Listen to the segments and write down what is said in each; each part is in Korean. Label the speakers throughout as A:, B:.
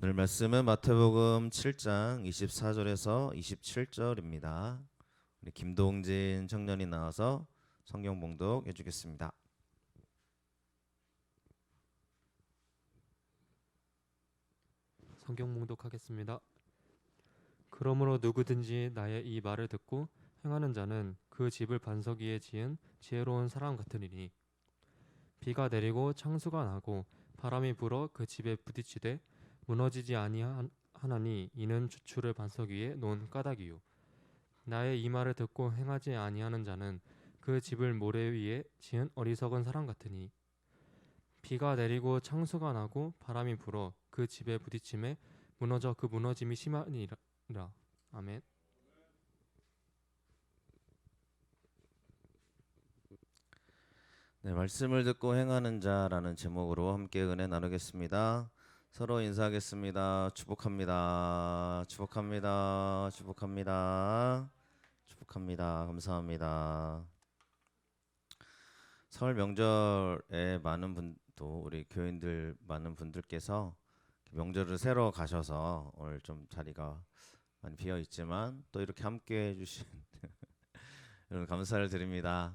A: 오늘 말씀은 마태복음 7장 24절에서 27절입니다. 우리 김동진 청년이 나와서 성경 봉독해 주겠습니다.
B: 성경 봉독하겠습니다. 그러므로 누구든지 나의 이 말을 듣고 행하는 자는 그 집을 반석 위에 지은 지혜로운 사람 같으리니 비가 내리고 창수가 나고 바람이 불어 그 집에 부딪히되 무너지지 아니하나니 이는 주추를 반석 위에 놓은 까닭이요. 나의 이 말을 듣고 행하지 아니하는 자는 그 집을 모래 위에 지은 어리석은 사람 같으니 비가 내리고 창수가 나고 바람이 불어 그 집에 부딪힘에 무너져 그 무너짐이 심하니라. 아멘.
A: 네, 말씀을 듣고 행하는 자라는 제목으로 함께 은혜 나누겠습니다. 서로 인사하겠습니다. 축복합니다. 축복합니다. 축복합니다. 축복합니다. 감사합니다. 설 명절에 많은 분도 우리 교인들 많은 분들께서 명절을 새러 가셔서 오늘 좀 자리가 많이 비어 있지만 또 이렇게 함께 해주신 여러분 감사를 드립니다.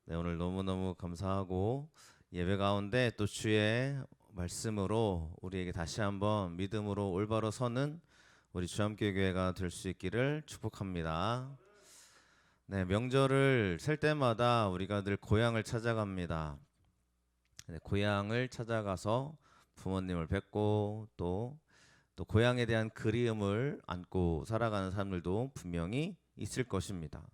A: 네, 오늘 너무너무 감사하고 예배 가운데 또 주의 말씀으로 우리에게 다시 한번 믿음으로 올바로 서는 우리 주함교회가 될 수 있기를 축복합니다. 네, 명절을 셀 때마다 우리가 늘 고향을 찾아갑니다. 네, 고향을 찾아가서 부모님을 뵙고 또 고향에 대한 그리움을 안고 살아가는 사람들도 분명히 있을 것입니다.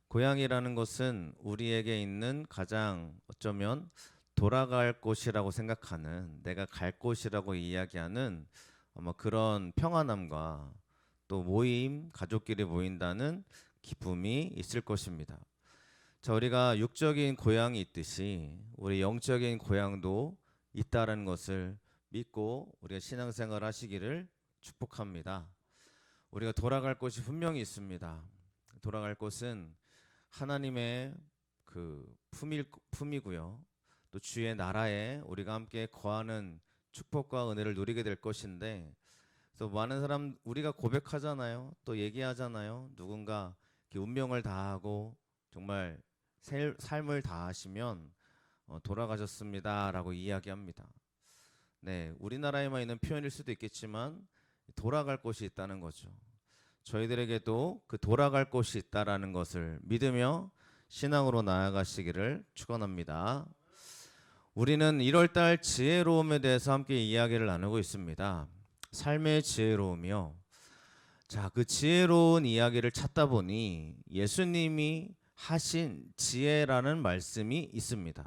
A: 고향이라는 것은 우리에게 있는 가장 어쩌면 돌아갈 곳이라고 생각하는, 내가 갈 곳이라고 이야기하는 아마 그런 평안함과 또 모임, 가족끼리 모인다는 기쁨이 있을 것입니다. 자, 우리가 육적인 고향이 있듯이 우리 영적인 고향도 있다는 것을 믿고 우리가 신앙생활 하시기를 축복합니다. 우리가 돌아갈 곳이 분명히 있습니다. 돌아갈 곳은 하나님의 그 품이고요. 또 주의 나라에 우리가 함께 거하는 축복과 은혜를 누리게 될 것인데, 그래서 많은 사람 우리가 고백하잖아요. 또 얘기하잖아요. 누군가 운명을 다하고 정말 삶을 다하시면 돌아가셨습니다라고 이야기합니다. 네, 우리나라에만 있는 표현일 수도 있겠지만 돌아갈 곳이 있다는 거죠. 저희들에게도 그 돌아갈 곳이 있다라는 것을 믿으며 신앙으로 나아가시기를 축원합니다. 우리는 1월달 지혜로움에 대해서 함께 이야기를 나누고 있습니다. 삶의 지혜로움이요. 자, 그 지혜로운 이야기를 찾다 보니 예수님이 하신 지혜라는 말씀이 있습니다.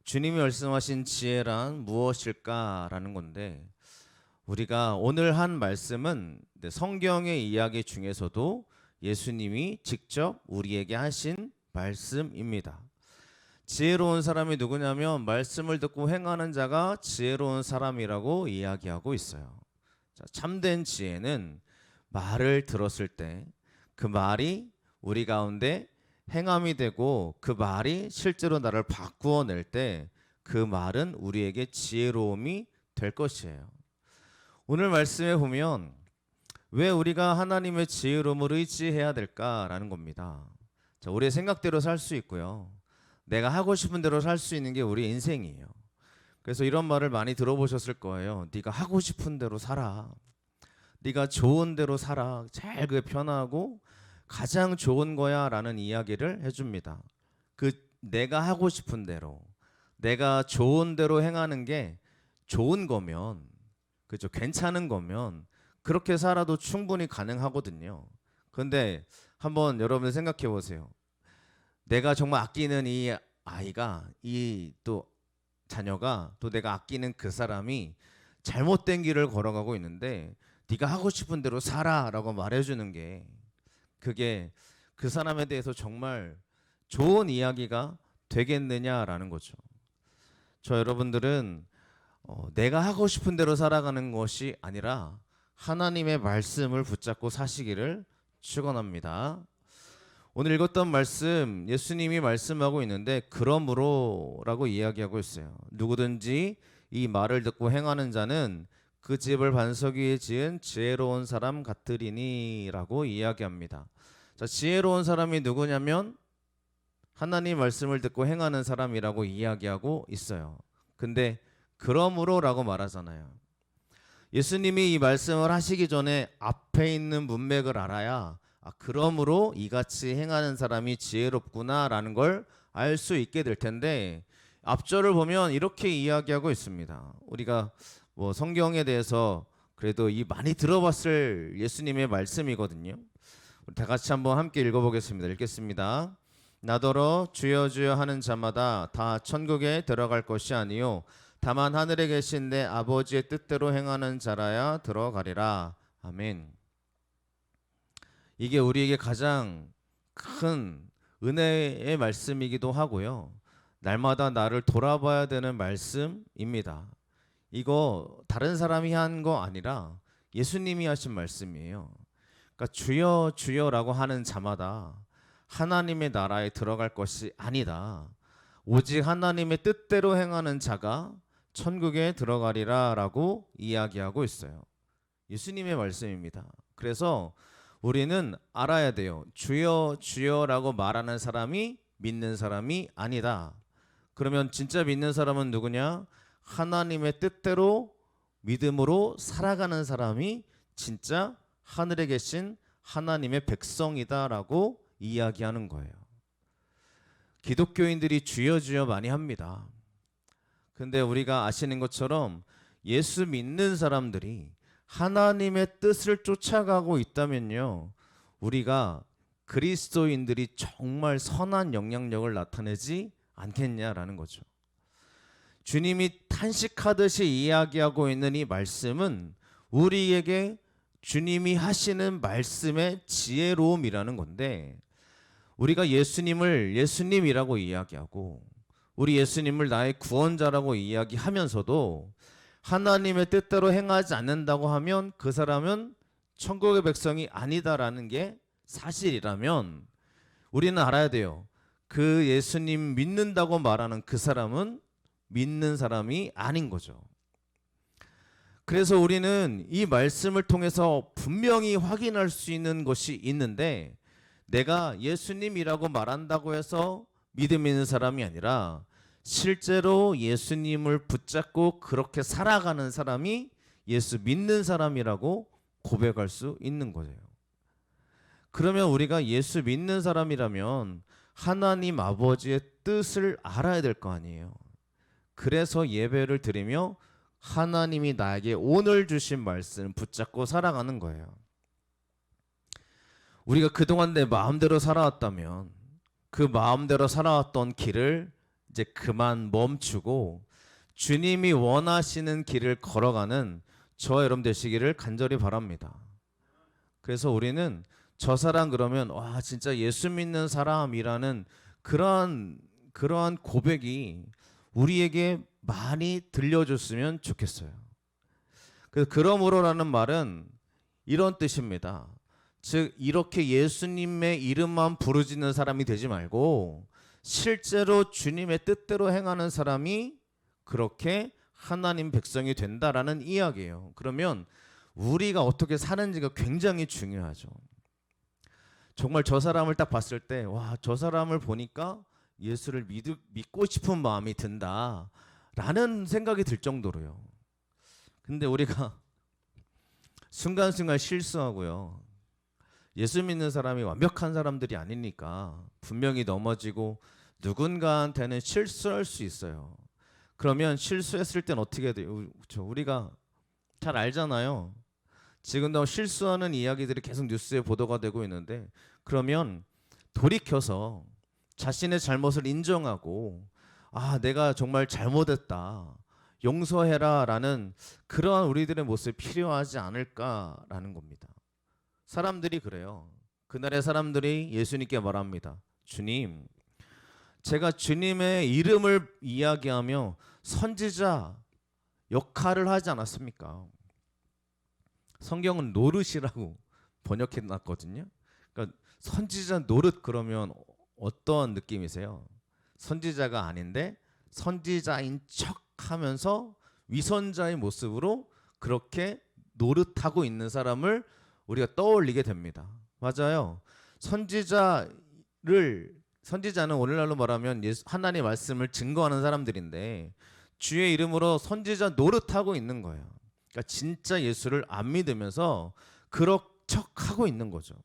A: 주님이 말씀하신 지혜란 무엇일까라는 건데, 우리가 오늘 한 말씀은 성경의 이야기 중에서도 예수님이 직접 우리에게 하신 말씀입니다. 지혜로운 사람이 누구냐면 말씀을 듣고 행하는 자가 지혜로운 사람이라고 이야기하고 있어요. 자, 참된 지혜는 말을 들었을 때 그 말이 우리 가운데 행함이 되고 그 말이 실제로 나를 바꾸어 낼 때 그 말은 우리에게 지혜로움이 될 것이에요. 오늘 말씀에 보면 왜 우리가 하나님의 지혜로움을 의지해야 될까라는 겁니다. 자, 우리의 생각대로 살 수 있고요. 내가 하고 싶은 대로 살 수 있는 게 우리 인생이에요. 그래서 이런 말을 많이 들어보셨을 거예요. 네가 하고 싶은 대로 살아. 네가 좋은 대로 살아. 제일 그게 편하고 가장 좋은 거야 라는 이야기를 해줍니다. 그 내가 하고 싶은 대로, 내가 좋은 대로 행하는 게 좋은 거면, 그죠? 괜찮은 거면 그렇게 살아도 충분히 가능하거든요. 그런데 한번 여러분 생각해 보세요. 내가 정말 아끼는 이 아이가, 이 또 자녀가, 또 내가 아끼는 그 사람이 잘못된 길을 걸어가고 있는데 네가 하고 싶은 대로 살아라고 말해주는 게, 그게 그 사람에 대해서 정말 좋은 이야기가 되겠느냐라는 거죠. 저 여러분들은 내가 하고 싶은 대로 살아가는 것이 아니라 하나님의 말씀을 붙잡고 사시기를 축원합니다. 오늘 읽었던 말씀, 예수님이 말씀하고 있는데 그러므로라고 이야기하고 있어요. 누구든지 이 말을 듣고 행하는 자는 그 집을 반석 위에 지은 지혜로운 사람 같으리니라고 이야기합니다. 자, 지혜로운 사람이 누구냐면 하나님 말씀을 듣고 행하는 사람이라고 이야기하고 있어요. 근데 그러므로라고 말하잖아요. 예수님이 이 말씀을 하시기 전에 앞에 있는 문맥을 알아야 그러므로 이같이 행하는 사람이 지혜롭구나라는 걸 알 수 있게 될 텐데 앞절을 보면 이렇게 이야기하고 있습니다. 우리가 뭐 성경에 대해서 그래도 이 많이 들어봤을 예수님의 말씀이거든요. 우리 다 같이 한번 함께 읽어보겠습니다. 읽겠습니다. 나더러 주여 주여 하는 자마다 다 천국에 들어갈 것이 아니요 다만 하늘에 계신 내 아버지의 뜻대로 행하는 자라야 들어가리라. 아멘. 이게 우리에게 가장 큰 은혜의 말씀이기도 하고요. 날마다 나를 돌아봐야 되는 말씀입니다. 이거 다른 사람이 한 거 아니라 예수님이 하신 말씀이에요. 그러니까 주여 주여라고 하는 자마다 하나님의 나라에 들어갈 것이 아니다. 오직 하나님의 뜻대로 행하는 자가 천국에 들어가리라 라고 이야기하고 있어요. 예수님의 말씀입니다. 그래서 우리는 알아야 돼요. 주여 주여라고 말하는 사람이 믿는 사람이 아니다. 그러면 진짜 믿는 사람은 누구냐? 하나님의 뜻대로 믿음으로 살아가는 사람이 진짜 하늘에 계신 하나님의 백성이다라고 이야기하는 거예요. 기독교인들이 주여 주여 많이 합니다. 근데 우리가 아시는 것처럼 예수 믿는 사람들이 하나님의 뜻을 쫓아가고 있다면요, 우리가 그리스도인들이 정말 선한 영향력을 나타내지 않겠냐라는 거죠. 주님이 탄식하듯이 이야기하고 있는 이 말씀은 우리에게 주님이 하시는 말씀의 지혜로움이라는 건데, 우리가 예수님을 예수님이라고 이야기하고 우리 예수님을 나의 구원자라고 이야기하면서도 하나님의 뜻대로 행하지 않는다고 하면 그 사람은 천국의 백성이 아니다라는 게 사실이라면 우리는 알아야 돼요. 그 예수님 믿는다고 말하는 그 사람은 믿는 사람이 아닌 거죠. 그래서 우리는 이 말씀을 통해서 분명히 확인할 수 있는 것이 있는데, 내가 예수님이라고 말한다고 해서 믿음 있는 사람이 아니라 실제로 예수님을 붙잡고 그렇게 살아가는 사람이 예수 믿는 사람이라고 고백할 수 있는 거예요. 그러면 우리가 예수 믿는 사람이라면 하나님 아버지의 뜻을 알아야 될 거 아니에요. 그래서 예배를 드리며 하나님이 나에게 오늘 주신 말씀 붙잡고 살아가는 거예요. 우리가 그동안 내 마음대로 살아왔다면 그 마음대로 살아왔던 길을 이제 그만 멈추고 주님이 원하시는 길을 걸어가는 저와 여러분 되시기를 간절히 바랍니다. 그래서 우리는 저 사람 그러면 와 진짜 예수 믿는 사람이라는 그러한 고백이 우리에게 많이 들려줬으면 좋겠어요. 그러므로라는 말은 이런 뜻입니다. 즉 이렇게 예수님의 이름만 부르짖는 사람이 되지 말고 실제로 주님의 뜻대로 행하는 사람이 그렇게 하나님 백성이 된다라는 이야기예요. 그러면 우리가 어떻게 사는지가 굉장히 중요하죠. 정말 저 사람을 딱 봤을 때 와, 저 사람을 보니까 예수를 믿고 싶은 마음이 든다라는 생각이 들 정도로요. 근데 우리가 순간순간 실수하고요. 예수 믿는 사람이 완벽한 사람들이 아니니까 분명히 넘어지고 누군가한테는 실수할 수 있어요. 그러면 실수했을 땐 어떻게 돼요? 우리가 잘 알잖아요. 지금도 실수하는 이야기들이 계속 뉴스에 보도가 되고 있는데, 그러면 돌이켜서 자신의 잘못을 인정하고 내가 정말 잘못했다, 용서해라 라는 그러한 우리들의 모습이 필요하지 않을까라는 겁니다. 사람들이 그래요. 그날의 사람들이 예수님께 말합니다. 주님, 제가 주님의 이름을 이야기하며 선지자 역할을 하지 않았습니까? 성경은 노릇이라고 번역해 놨거든요. 그러니까 선지자 노릇 그러면 어떤 느낌이세요? 선지자가 아닌데 선지자인 척 하면서 위선자의 모습으로 그렇게 노릇하고 있는 사람을 우리가 떠올리게 됩니다. 맞아요. 선지자는 오늘날로 말하면 하나님의 말씀을 증거하는 사람들인데 주의 이름으로 선지자 노릇하고 있는 거예요. 그러니까 진짜 예수를 안 믿으면서 그런 척하고 있는 거죠.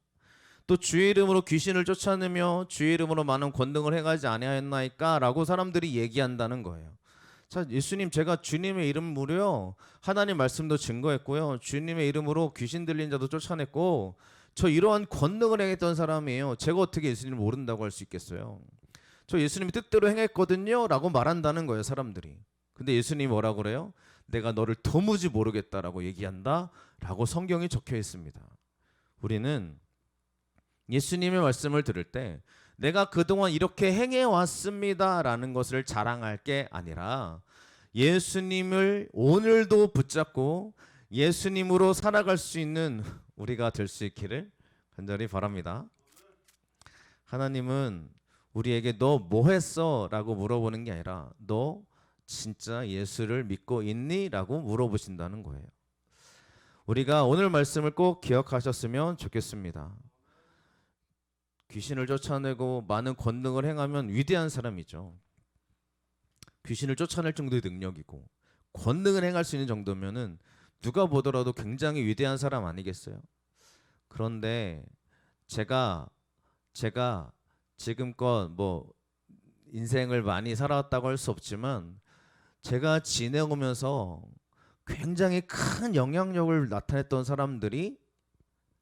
A: 또 주의 이름으로 귀신을 쫓아내며 주의 이름으로 많은 권능을 행하지 아니하였나이까 라고 사람들이 얘기한다는 거예요. 자, 예수님, 제가 주님의 이름으로요 하나님 말씀도 증거했고요, 주님의 이름으로 귀신 들린 자도 쫓아냈고 저 이러한 권능을 행했던 사람이에요. 제가 어떻게 예수님을 모른다고 할 수 있겠어요? 저 예수님이 뜻대로 행했거든요 라고 말한다는 거예요, 사람들이. 근데 예수님이 뭐라고 그래요? 내가 너를 도무지 모르겠다라고 얘기한다 라고 성경이 적혀 있습니다. 우리는 예수님의 말씀을 들을 때 내가 그동안 이렇게 행해왔습니다 라는 것을 자랑할 게 아니라 예수님을 오늘도 붙잡고 예수님으로 살아갈 수 있는 우리가 될 수 있기를 간절히 바랍니다. 하나님은 우리에게 너 뭐 했어? 라고 물어보는 게 아니라 너 진짜 예수를 믿고 있니? 라고 물어보신다는 거예요. 우리가 오늘 말씀을 꼭 기억하셨으면 좋겠습니다. 귀신을 쫓아내고 많은 권능을 행하면 위대한 사람이죠. 귀신을 쫓아낼 정도의 능력이고 권능을 행할 수 있는 정도면은 누가 보더라도 굉장히 위대한 사람 아니겠어요? 그런데 제가 지금껏 뭐 인생을 많이 살아왔다고 할 수 없지만 제가 지내오면서 굉장히 큰 영향력을 나타냈던 사람들이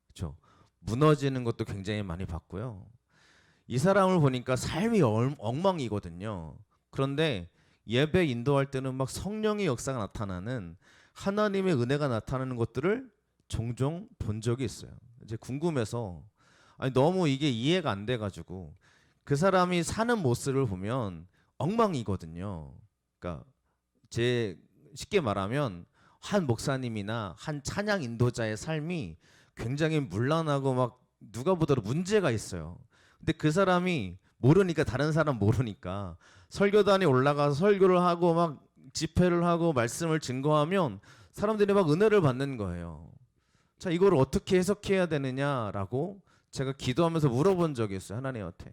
A: 그렇죠, 무너지는 것도 굉장히 많이 봤고요. 이 사람을 보니까 삶이 엉망이거든요. 그런데 예배 인도할 때는 막 성령의 역사가 나타나는, 하나님의 은혜가 나타나는 것들을 종종 본 적이 있어요. 이제 궁금해서, 아니 너무 이게 이해가 안 돼가지고 그 사람이 사는 모습을 보면 엉망이거든요. 그러니까 쉽게 말하면 한 목사님이나 한 찬양 인도자의 삶이 굉장히 문란하고 막 누가 보더라도 문제가 있어요. 근데 그 사람이 모르니까, 다른 사람 모르니까 설교단에 올라가서 설교를 하고 막 집회를 하고 말씀을 증거하면 사람들이 막 은혜를 받는 거예요. 자, 이걸 어떻게 해석해야 되느냐라고 제가 기도하면서 물어본 적이 있어요, 하나님한테.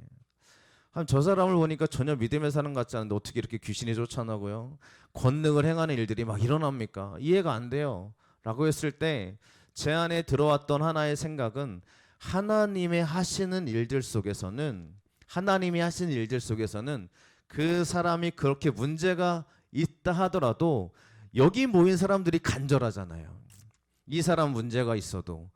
A: 저 사람을 보니까 전혀 믿음의 사람 같지 않은데 어떻게 이렇게 귀신이 쫓아나고요, 권능을 행하는 일들이 막 일어납니까? 이해가 안 돼요 라고 했을 때 제 안에 들어왔던 하나의 생각은, 하나님이 하시는 일들 속에서는 그 사람이 그렇게 문제가 있다 하더라도 여기 모인 사람들이 간절하잖아요. 이 사람 문제가 있어도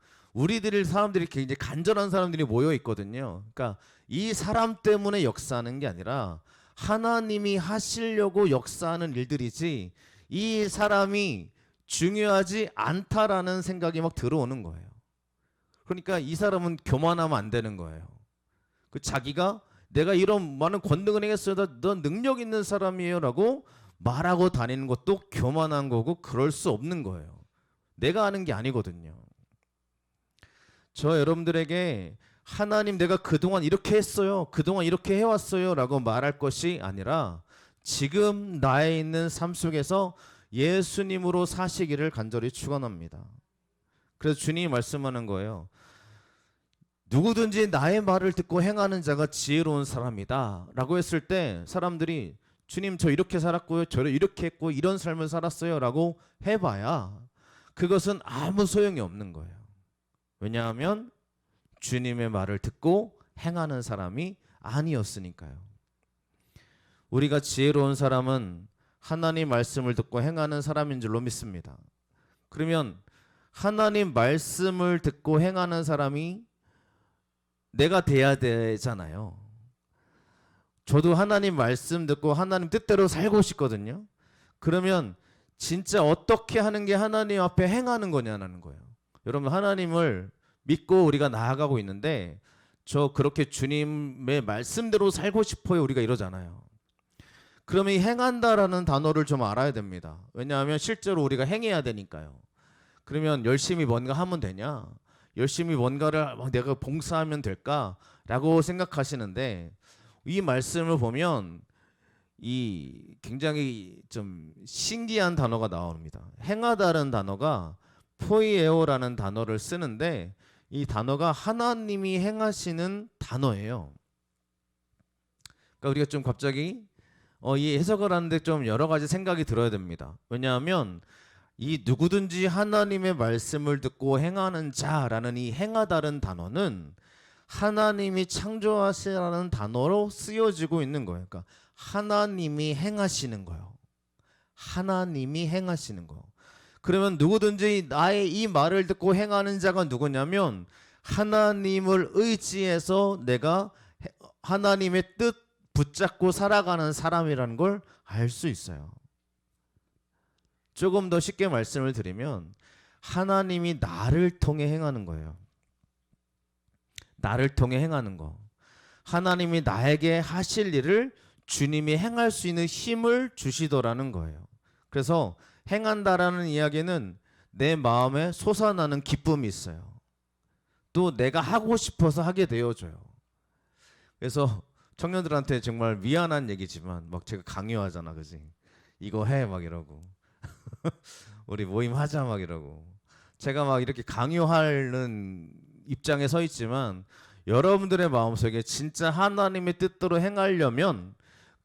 A: 사람들이 굉장히 간절한 사람들이 모여 있거든요. 그러니까 이 사람 때문에 역사하는 게 아니라 하나님이 하시려고 역사하는 일들이지 이 사람이 중요하지 않다라는 생각이 막 들어오는 거예요. 그러니까 이 사람은 교만하면 안 되는 거예요. 자기가 내가 이런 많은 권능을 행했어요, 넌 능력 있는 사람이에요 라고 말하고 다니는 것도 교만한 거고 그럴 수 없는 거예요. 내가 하는 게 아니거든요. 저 여러분들에게 하나님 내가 그동안 이렇게 했어요, 그동안 이렇게 해왔어요 라고 말할 것이 아니라 지금 나에 있는 삶 속에서 예수님으로 사시기를 간절히 축원합니다. 그래서 주님이 말씀하는 거예요. 누구든지 나의 말을 듣고 행하는 자가 지혜로운 사람이다 라고 했을 때 사람들이 주님 저 이렇게 살았고요, 저 이렇게 했고 이런 삶을 살았어요 라고 해봐야 그것은 아무 소용이 없는 거예요. 왜냐하면 주님의 말을 듣고 행하는 사람이 아니었으니까요. 우리가 지혜로운 사람은 하나님 말씀을 듣고 행하는 사람인 줄로 믿습니다. 그러면 하나님 말씀을 듣고 행하는 사람이 내가 돼야 되잖아요. 저도 하나님 말씀 듣고 하나님 뜻대로 살고 싶거든요. 그러면 진짜 어떻게 하는 게 하나님 앞에 행하는 거냐는 거예요. 여러분, 하나님을 믿고 우리가 나아가고 있는데 저 그렇게 주님의 말씀대로 살고 싶어요 우리가 이러잖아요. 그러면 이 행한다라는 단어를 좀 알아야 됩니다. 왜냐하면 실제로 우리가 행해야 되니까요. 그러면 열심히 뭔가 하면 되냐? 열심히 뭔가를 막 내가 봉사하면 될까라고 생각하시는데 이 말씀을 보면 이 굉장히 좀 신기한 단어가 나옵니다. 행하다는 단어가 포이에오라는 단어를 쓰는데 이 단어가 하나님이 행하시는 단어예요. 그러니까 우리가 좀 갑자기 이 해석을 하는데 좀 여러 가지 생각이 들어야 됩니다. 왜냐하면 이 누구든지 하나님의 말씀을 듣고 행하는 자라는 이 행하다는 단어는 하나님이 창조하시라는 단어로 쓰여지고 있는 거예요. 그러니까 하나님이 행하시는 거예요. 하나님이 행하시는 거. 그러면 누구든지 나의 이 말을 듣고 행하는 자가 누구냐면 하나님을 의지해서 내가 하나님의 뜻 붙잡고 살아가는 사람이라는 걸 알 수 있어요. 조금 더 쉽게 말씀을 드리면 하나님이 나를 통해 행하는 거예요. 나를 통해 행하는 거. 하나님이 나에게 하실 일을 주님이 행할 수 있는 힘을 주시더라는 거예요. 그래서 행한다라는 이야기는 내 마음에 솟아나는 기쁨이 있어요. 또 내가 하고 싶어서 하게 되어줘요. 그래서 청년들한테 정말 미안한 얘기지만 막 제가 강요하잖아, 그지? 이거 해 막 이러고 우리 모임 하자 막 이러고 제가 막 이렇게 강요하는 입장에 서 있지만 여러분들의 마음속에 진짜 하나님의 뜻대로 행하려면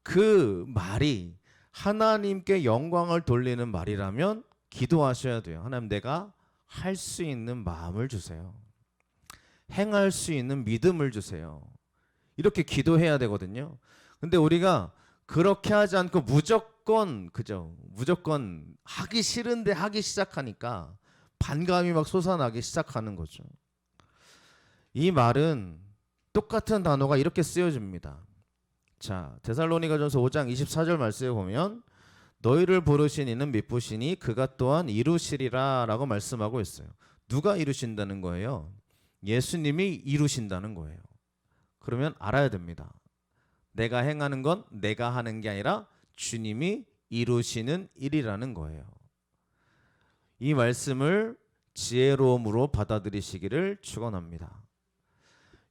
A: 그 말이 하나님께 영광을 돌리는 말이라면 기도하셔야 돼요. 하나님, 내가 할 수 있는 마음을 주세요. 행할 수 있는 믿음을 주세요. 이렇게 기도해야 되거든요. 근데 우리가 그렇게 하지 않고 무조건 하기 싫은데 하기 시작하니까 반감이 막 솟아나기 시작하는 거죠. 이 말은 똑같은 단어가 이렇게 쓰여집니다. 자, 데살로니가전서 5장 24절 말씀에 보면 너희를 부르신 이는 미쁘시니 그가 또한 이루시리라 라고 말씀하고 있어요. 누가 이루신다는 거예요? 예수님이 이루신다는 거예요. 그러면 알아야 됩니다. 내가 행하는 건 내가 하는 게 아니라 주님이 이루시는 일이라는 거예요. 이 말씀을 지혜로움으로 받아들이시기를 축원합니다.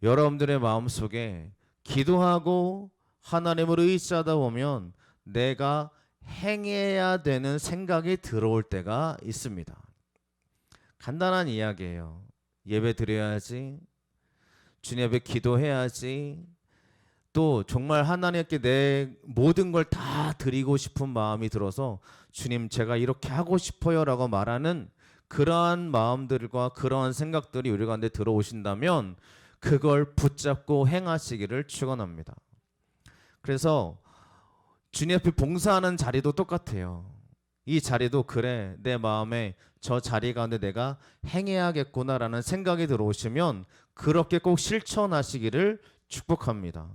A: 여러분들의 마음속에 기도하고 하나님을 의지하다 보면 내가 행해야 되는 생각이 들어올 때가 있습니다. 간단한 이야기예요. 예배 드려야지, 주님 앞에 기도해야지, 또 정말 하나님께 내 모든 걸 다 드리고 싶은 마음이 들어서 주님 제가 이렇게 하고 싶어요 라고 말하는 그러한 마음들과 그러한 생각들이 우리 가운데 들어오신다면 그걸 붙잡고 행하시기를 축원합니다. 그래서 주님 앞에 봉사하는 자리도 똑같아요. 이 자리도 그래, 내 마음에 저 자리 가운데 내가 행해야겠구나라는 생각이 들어오시면 그렇게 꼭 실천하시기를 축복합니다.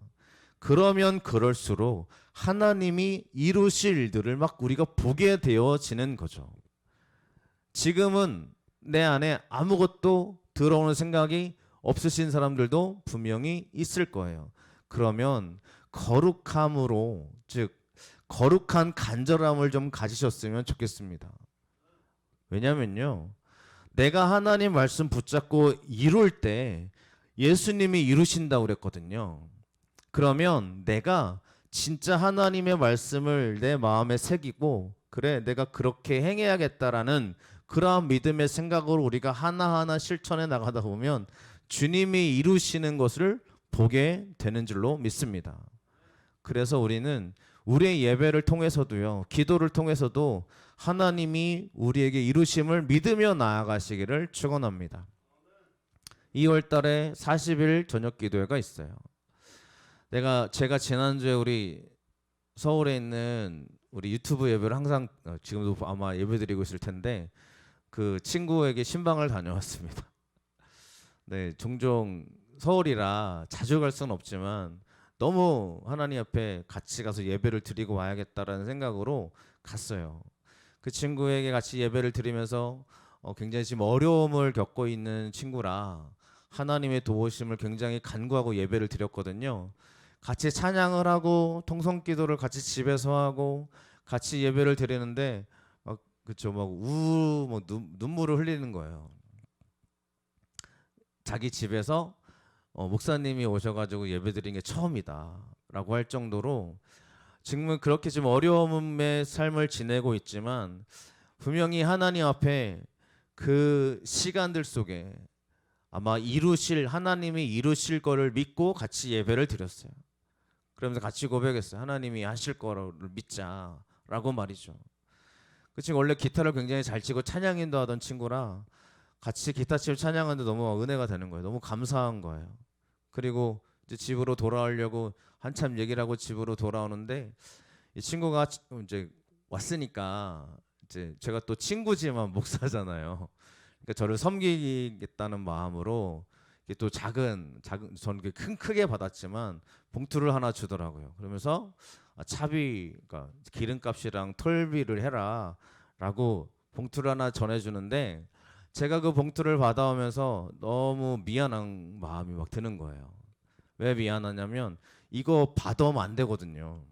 A: 그러면 그럴수록 하나님이 이루실 일들을 막 우리가 보게 되어지는 거죠. 지금은 내 안에 아무것도 들어오는 생각이 없으신 사람들도 분명히 있을 거예요. 그러면 거룩함으로, 즉 거룩한 간절함을 좀 가지셨으면 좋겠습니다. 왜냐면요, 내가 하나님 말씀 붙잡고 이룰 때 예수님이 이루신다고 그랬거든요. 그러면 내가 진짜 하나님의 말씀을 내 마음에 새기고 그래 내가 그렇게 행해야겠다라는 그러한 믿음의 생각으로 우리가 하나하나 실천해 나가다 보면 주님이 이루시는 것을 보게 되는 줄로 믿습니다. 그래서 우리는 우리의 예배를 통해서도요, 기도를 통해서도 하나님이 우리에게 이루심을 믿으며 나아가시기를 축원합니다. 2월 달에 40일 저녁 기도회가 있어요. 제가 지난주에 우리 서울에 있는 우리 유튜브 예배를 항상 지금도 아마 예배드리고 있을 텐데 그 친구에게 신방을 다녀왔습니다. 네, 종종 서울이라 자주 갈 수는 없지만 너무 하나님 앞에 같이 가서 예배를 드리고 와야겠다라는 생각으로 갔어요. 그 친구에게 같이 예배를 드리면서 굉장히 지금 어려움을 겪고 있는 친구라 하나님의 도우심을 굉장히 간구하고 예배를 드렸거든요. 같이 찬양을 하고 통성기도를 같이 집에서 하고 같이 예배를 드리는데 막 눈물을 흘리는 거예요. 자기 집에서 목사님이 오셔가지고 예배드린 게 처음이다라고 할 정도로 지금은 그렇게 좀 어려움의 삶을 지내고 있지만 분명히 하나님 앞에 그 시간들 속에 아마 하나님이 이루실 거를 믿고 같이 예배를 드렸어요. 그러면서 같이 고백했어요. 하나님이 하실 거를 믿자라고 말이죠. 그 친구 원래 기타를 굉장히 잘 치고 찬양 인도하던 친구라 같이 기타 치고 찬양하는데 너무 은혜가 되는 거예요. 너무 감사한 거예요. 그리고 이제 집으로 돌아오려고 한참 얘기를 하고 집으로 돌아오는데 이 친구가 이제 왔으니까 이제 제가 또 친구지만 목사잖아요. 그러니까 저를 섬기겠다는 마음으로 이게 또 작은 저는 크게 받았지만 봉투를 하나 주더라고요. 그러면서 차비, 그러니까 기름값이랑 톨비를 해라라고 봉투를 하나 전해주는데 제가 그 봉투를 받아오면서 너무 미안한 마음이 막 드는 거예요. 왜 미안하냐면 이거 받아오면 안 되거든요.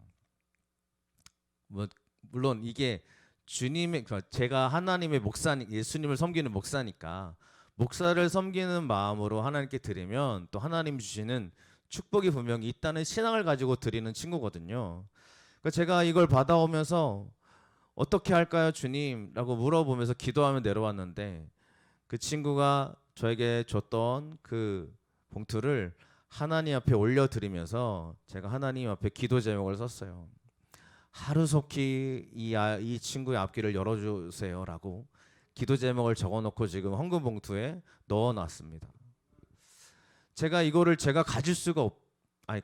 A: 뭐 물론 이게 주님의 제가 하나님의 목사니 예수님을 섬기는 목사니까 목사를 섬기는 마음으로 하나님께 드리면 또 하나님 주시는 축복이 분명히 있다는 신앙을 가지고 드리는 친구거든요. 그러니까 제가 이걸 받아오면서 어떻게 할까요, 주님? 라고 물어보면서 기도하며 내려왔는데 그 친구가 저에게 줬던 그 봉투를 하나님 앞에 올려드리면서 제가 하나님 앞에 기도 제목을 썼어요. 하루속히 이 친구의 앞길을 열어주세요라고 기도 제목을 적어놓고 지금 헌금 봉투에 넣어놨습니다. 제가 이거를 제가 가질 수가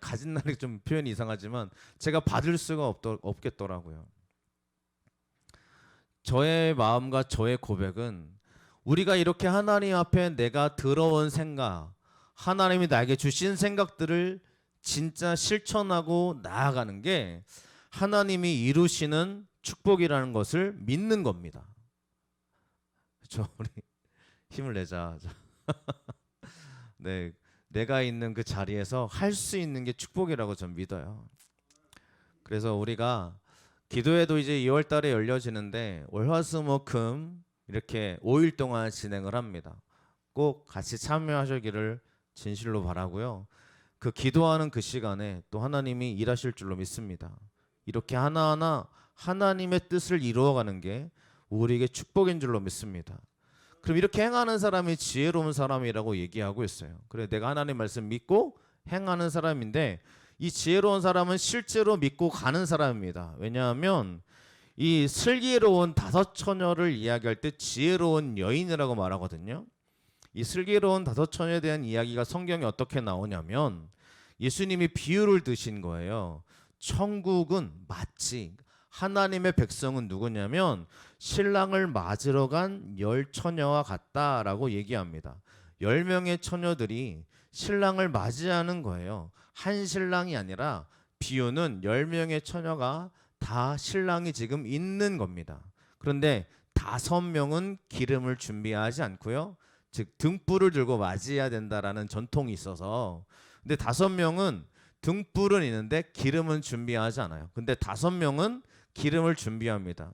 A: 가진 날이 좀 표현이 이상하지만 제가 받을 수가 없겠더라고요. 저의 마음과 저의 고백은 우리가 이렇게 하나님 앞에 내가 들어온 생각, 하나님이 나에게 주신 생각들을 진짜 실천하고 나아가는 게 하나님이 이루시는 축복이라는 것을 믿는 겁니다. 그렇죠? 우리 힘을 내자. 네, 내가 있는 그 자리에서 할 수 있는 게 축복이라고 전 믿어요. 그래서 우리가 기도회도 이제 2월 달에 열려지는데 월화수목금 이렇게 5일 동안 진행을 합니다. 꼭 같이 참여하시기를 진실로 바라고요. 그 기도하는 그 시간에 또 하나님이 일하실 줄로 믿습니다. 이렇게 하나하나 하나님의 뜻을 이루어가는 게 우리에게 축복인 줄로 믿습니다. 그럼 이렇게 행하는 사람이 지혜로운 사람이라고 얘기하고 있어요. 그래 내가 하나님 말씀 믿고 행하는 사람인데 이 지혜로운 사람은 실제로 믿고 가는 사람입니다. 왜냐하면 이 슬기로운 5 처녀를 이야기할 때 지혜로운 여인이라고 말하거든요. 이 슬기로운 5 처녀에 대한 이야기가 성경에 어떻게 나오냐면 예수님이 비유를 드신 거예요. 천국은 마치 하나님의 백성은 누구냐면 신랑을 맞으러 간 10 처녀와 같다라고 얘기합니다. 10명의 처녀들이 신랑을 맞이하는 거예요. 한 신랑이 아니라 비유는 10명의 처녀가 다 신랑이 지금 있는 겁니다. 그런데 5명은 기름을 준비하지 않고요. 즉 등불을 들고 맞이해야 된다라는 전통이 있어서 근데 5명은 등불은 있는데 기름은 준비하지 않아요. 근데 5명은 기름을 준비합니다.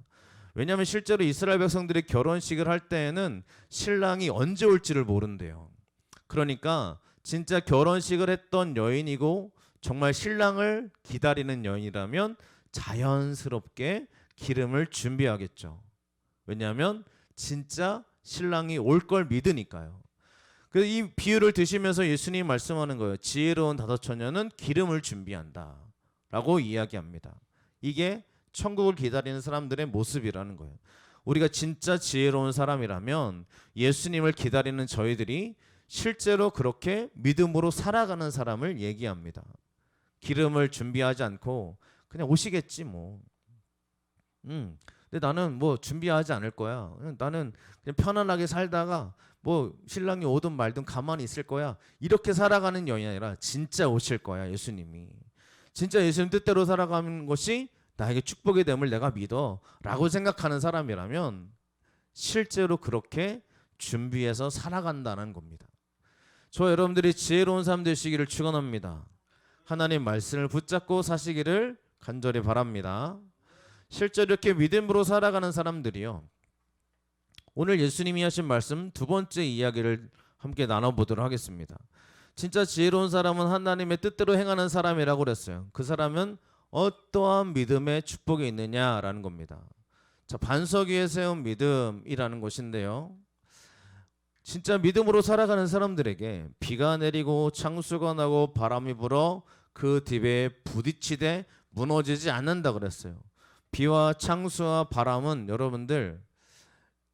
A: 왜냐하면 실제로 이스라엘 백성들이 결혼식을 할 때에는 신랑이 언제 올지를 모른대요. 그러니까 진짜 결혼식을 했던 여인이고 정말 신랑을 기다리는 여인이라면 자연스럽게 기름을 준비하겠죠. 왜냐하면 진짜 신랑이 올 걸 믿으니까요. 그래서 이 비유를 드시면서 예수님이 말씀하는 거예요. 지혜로운 5 처녀는 기름을 준비한다 라고 이야기합니다. 이게 천국을 기다리는 사람들의 모습이라는 거예요. 우리가 진짜 지혜로운 사람이라면 예수님을 기다리는 저희들이 실제로 그렇게 믿음으로 살아가는 사람을 얘기합니다. 기름을 준비하지 않고 그냥 오시겠지 뭐. 근데 나는 뭐 준비하지 않을 거야. 나는 그냥 편안하게 살다가 뭐 신랑이 오든 말든 가만히 있을 거야. 이렇게 살아가는 여인이 아니라 진짜 오실 거야 예수님이. 진짜 예수님 뜻대로 살아가는 것이 나에게 축복이 됨을 내가 믿어 라고 생각하는 사람이라면 실제로 그렇게 준비해서 살아간다는 겁니다. 저 여러분들이 지혜로운 삶 되시기를 축원합니다. 하나님 말씀을 붙잡고 사시기를 간절히 바랍니다. 실제로 이렇게 믿음으로 살아가는 사람들이요. 오늘 예수님이 하신 말씀 2번째 이야기를 함께 나눠보도록 하겠습니다. 진짜 지혜로운 사람은 하나님의 뜻대로 행하는 사람이라고 그랬어요. 그 사람은 어떠한 믿음의 축복이 있느냐라는 겁니다. 자, 반석 위에 세운 믿음이라는 것인데요. 진짜 믿음으로 살아가는 사람들에게 비가 내리고 창수가 나고 바람이 불어 그 딥에 부딪히되 무너지지 않는다 그랬어요. 비와 창수와 바람은 여러분들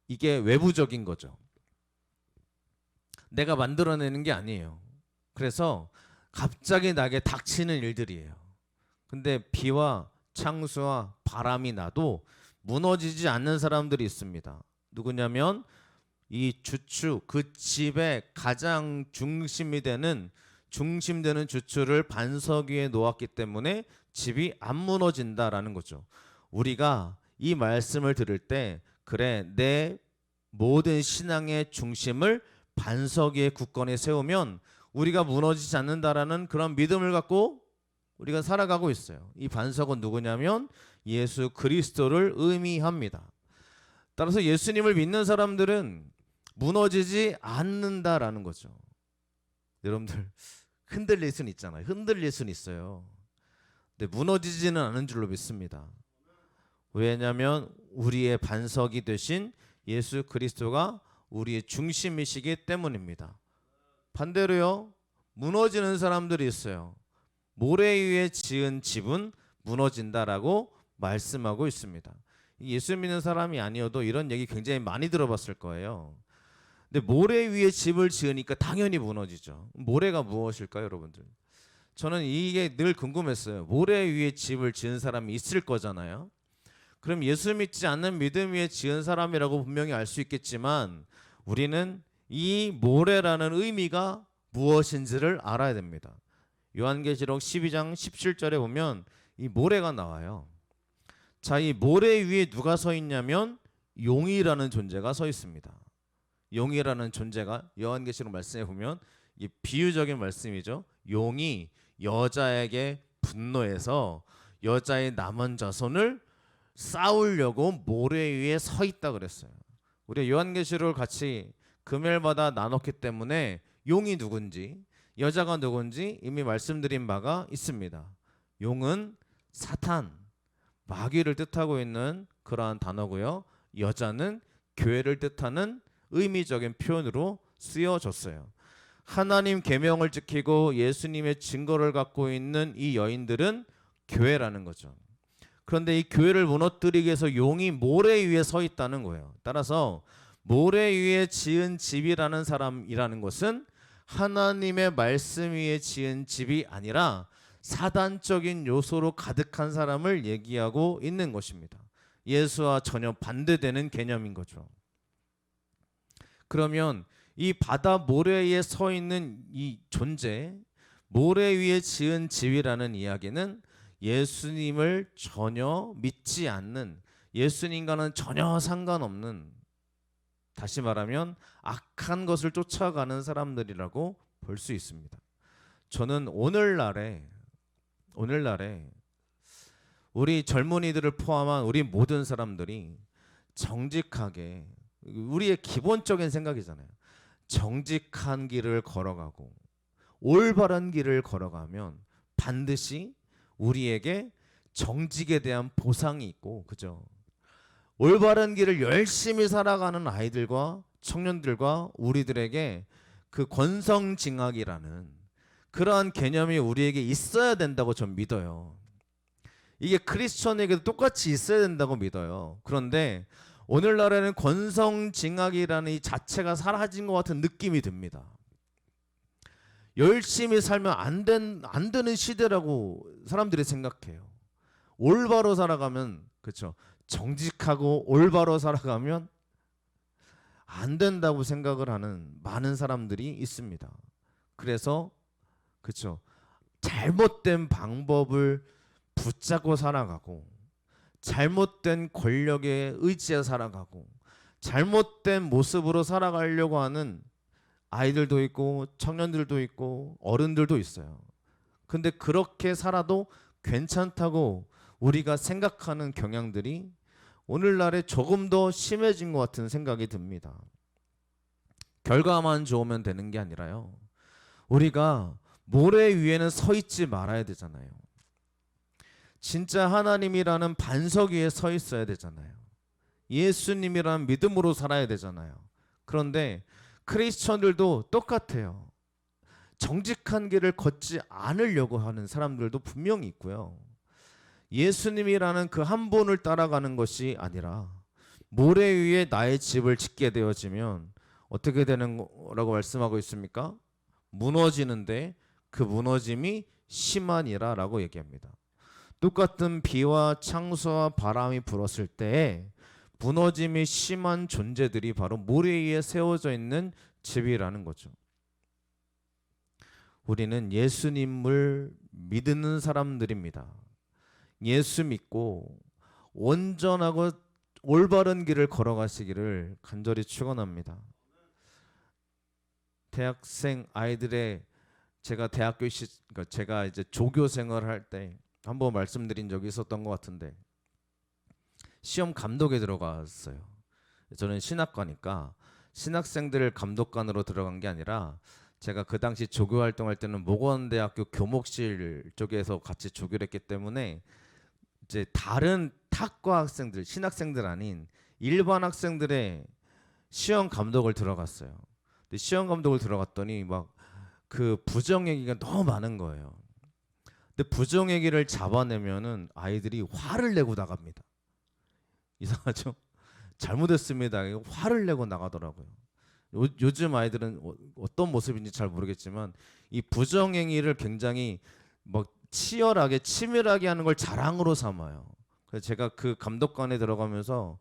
A: 이게 외부적인 거죠. 내가 만들어내는 게 아니에요. 그래서 갑자기 나게 닥치는 일들이에요. 근데 비와 창수와 바람이 나도 무너지지 않는 사람들이 있습니다. 누구냐면 이 주축, 그 집의 가장 중심되는 주축을 반석 위에 놓았기 때문에 집이 안 무너진다라는 거죠. 우리가 이 말씀을 들을 때 그래, 내 모든 신앙의 중심을 반석 위에 굳건히 세우면 우리가 무너지지 않는다라는 그런 믿음을 갖고 우리가 살아가고 있어요. 이 반석은 누구냐면 예수 그리스도를 의미합니다. 따라서 예수님을 믿는 사람들은 무너지지 않는다라는 거죠. 여러분들 흔들릴 수는 있잖아요. 흔들릴 수는 있어요. 근데 무너지지는 않은 줄로 믿습니다. 왜냐하면 우리의 반석이 되신 예수 그리스도가 우리의 중심이시기 때문입니다. 반대로요, 무너지는 사람들이 있어요. 모래 위에 지은 집은 무너진다라고 말씀하고 있습니다. 예수 믿는 사람이 아니어도 이런 얘기 굉장히 많이 들어봤을 거예요. 근데 모래 위에 집을 지으니까 당연히 무너지죠. 모래가 무엇일까요, 여러분들? 저는 이게 늘 궁금했어요. 모래 위에 집을 지은 사람이 있을 거잖아요. 그럼 예수 믿지 않는 믿음 위에 지은 사람이라고 분명히 알 수 있겠지만 우리는 이 모래라는 의미가 무엇인지를 알아야 됩니다. 요한계시록 12장 17절에 보면 이 모래가 나와요. 자, 이 모래 위에 누가 서 있냐면 용이라는 존재가 서 있습니다. 용이라는 존재가 요한계시록 말씀에 보면 이 비유적인 말씀이죠. 용이 여자에게 분노해서 여자의 남은 자손을 싸우려고 모래 위에 서 있다 그랬어요. 우리 요한계시록을 같이 금요일마다 나눴기 때문에 용이 누군지 여자가 누군지 이미 말씀드린 바가 있습니다. 용은 사탄, 마귀를 뜻하고 있는 그러한 단어고요. 여자는 교회를 뜻하는 의미적인 표현으로 쓰여졌어요. 하나님 계명을 지키고 예수님의 증거를 갖고 있는 이 여인들은 교회라는 거죠. 그런데 이 교회를 무너뜨리기 위해서 용이 모래 위에 서 있다는 거예요. 따라서 모래 위에 지은 집이라는 사람이라는 것은 하나님의 말씀 위에 지은 집이 아니라 사단적인 요소로 가득한 사람을 얘기하고 있는 것입니다. 예수와 전혀 반대되는 개념인 거죠. 그러면 이 바다 모래 위에 서 있는 이 존재, 모래 위에 지은 집이라는 이야기는 예수님을 전혀 믿지 않는, 예수님과는 전혀 상관없는, 다시 말하면 악한 것을 쫓아가는 사람들이라고 볼 수 있습니다. 저는 오늘날에 우리 젊은이들을 포함한 우리 모든 사람들이 정직하게, 우리의 기본적인 생각이잖아요. 정직한 길을 걸어가고 올바른 길을 걸어가면 반드시 우리에게 정직에 대한 보상이 있고, 그죠? 올바른 길을 열심히 살아가는 아이들과 청년들과 우리들에게 그 권성징악이라는 그러한 개념이 우리에게 있어야 된다고 전 믿어요. 이게 크리스천에게도 똑같이 있어야 된다고 믿어요. 그런데 오늘날에는 권성징악이라는 이 자체가 사라진 것 같은 느낌이 듭니다. 열심히 살면 안 되는 시대라고 사람들이 생각해요. 올바로 살아가면, 그렇죠? 정직하고 올바로 살아가면 안 된다고 생각을 하는 많은 사람들이 있습니다. 그래서, 그렇죠? 잘못된 방법을 붙잡고 살아가고, 잘못된 권력에 의지해 살아가고, 잘못된 모습으로 살아가려고 하는 아이들도 있고 청년들도 있고 어른들도 있어요. 근데 그렇게 살아도 괜찮다고 우리가 생각하는 경향들이 오늘날에 조금 더 심해진 것 같은 생각이 듭니다. 결과만 좋으면 되는 게 아니라요, 우리가 모래 위에는 서 있지 말아야 되잖아요. 진짜 하나님이라는 반석 위에 서 있어야 되잖아요. 예수님이라는 믿음으로 살아야 되잖아요. 그런데 크리스천들도 똑같아요. 정직한 길을 걷지 않으려고 하는 사람들도 분명히 있고요. 예수님이라는 그 한 분을 따라가는 것이 아니라 모래 위에 나의 집을 짓게 되어지면 어떻게 되는 거라고 말씀하고 있습니까? 무너지는데 그 무너짐이 심하니라 라고 얘기합니다. 똑같은 비와 창수와 바람이 불었을 때 무너짐이 심한 존재들이 바로 모래 위에 세워져 있는 집이라는 거죠. 우리는 예수님을 믿는 사람들입니다. 예수 믿고 온전하고 올바른 길을 걸어가시기를 간절히 축원합니다. 대학생 아이들의 제가 그러니까 제가 이제 조교 생활할 때 한번 말씀드린 적이 있었던 것 같은데 시험 감독에 들어갔어요. 저는 신학과니까 신학생들 감독관으로 들어간 게 아니라 제가 그 당시 조교 활동할 때는 모건대학교 교목실 쪽에서 같이 조교를 했기 때문에 이제 다른 탁과 학생들, 신학생들 아닌 일반 학생들의 시험 감독을 들어갔어요. 근데 시험 감독을 들어갔더니 막 그 부정 얘기가 너무 많은 거예요. 근데 부정 얘기를 잡아내면은 아이들이 화를 내고 나갑니다. 이상하죠? 잘못했습니다. 화를 내고 나가더라고요. 요즘 아이들은 어떤 모습인지 잘 모르겠지만 이 부정 행위를 굉장히 막 치열하게 치밀하게 하는 걸 자랑으로 삼아요. 그래서 제가 그 감독관에 들어가면서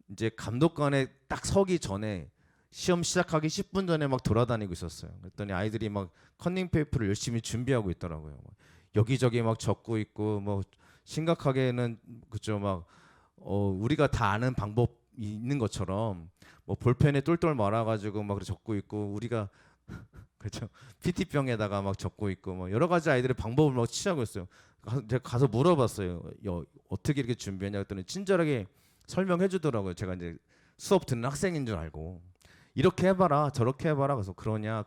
A: 이제 감독관에 딱 서기 전에 시험 시작하기 10분 전에 막 돌아다니고 있었어요. 그랬더니 아이들이 막 컨닝 페이퍼를 열심히 준비하고 있더라고요. 여기저기 막 적고 있고 뭐 심각하게는 그죠 막 우리가 다 아는 방법이 있는 것처럼 뭐 볼펜에 똘똘 말아가지고 막 적고 있고 우리가 그렇죠 PT병에다가 막 적고 있고 뭐 여러 가지 아이들의 방법을 막 취하고 있어요. 제가 가서 물어봤어요. 어떻게 이렇게 준비했냐 했더니 친절하게 설명해 주더라고요. 제가 이제 수업 듣는 학생인 줄 알고 이렇게 해봐라 저렇게 해봐라 그래서 그러냐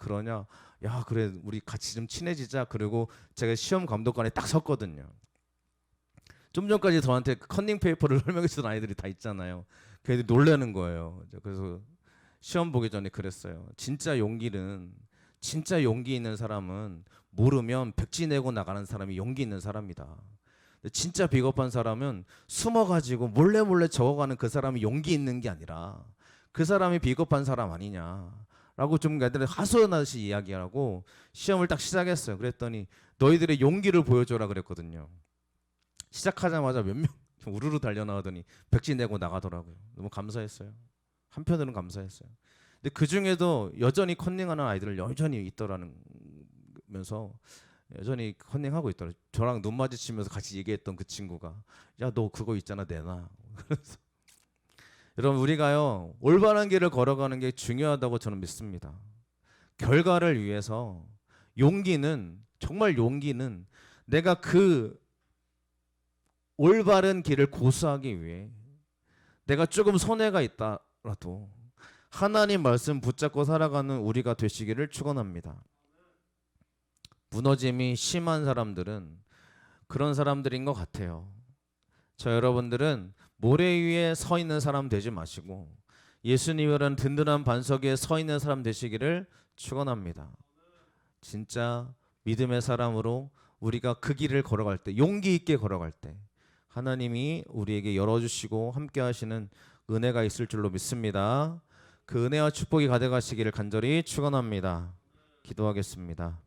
A: 야 그래 우리 같이 좀 친해지자. 그리고 제가 시험 감독관에 딱 섰거든요. 좀 전까지 저한테 컨닝 페이퍼를 설명해 주던 아이들이 다 있잖아요. 그 애들이 놀라는 거예요. 그래서 시험 보기 전에 그랬어요. 진짜 용기 있는 사람은 모르면 백지 내고 나가는 사람이 용기 있는 사람이다. 진짜 비겁한 사람은 숨어가지고 몰래 적어가는 그 사람이 용기 있는 게 아니라 그 사람이 비겁한 사람 아니냐라고 좀 애들이 하소연하듯이 이야기하고 시험을 딱 시작했어요. 그랬더니 너희들의 용기를 보여줘라 그랬거든요. 시작하자마자 몇 명 우르르 달려나오더니 백지 내고 나가더라고요. 너무 감사했어요. 한편으로는 감사했어요. 근데 그 중에도 여전히 컨닝하는 아이들은 여전히 있더라면서 여전히 컨닝하고 있더라고요. 저랑 눈 마주치면서 같이 얘기했던 그 친구가 야 너 그거 있잖아 내놔. 그래서 여러분 우리가요 올바른 길을 걸어가는 게 중요하다고 저는 믿습니다. 결과를 위해서 정말 용기는 내가 그 올바른 길을 고수하기 위해 내가 조금 손해가 있다라도 하나님 말씀 붙잡고 살아가는 우리가 되시기를 축원합니다. 무너짐이 심한 사람들은 그런 사람들인 것 같아요. 저 여러분들은 모래 위에 서 있는 사람 되지 마시고 예수님이라는 든든한 반석 위에 서 있는 사람 되시기를 축원합니다. 진짜 믿음의 사람으로 우리가 그 길을 걸어갈 때 용기 있게 걸어갈 때 하나님이 우리에게 열어주시고 함께 하시는 은혜가 있을 줄로 믿습니다. 그 은혜와 축복이 가득하시기를 간절히 축원합니다. 기도하겠습니다.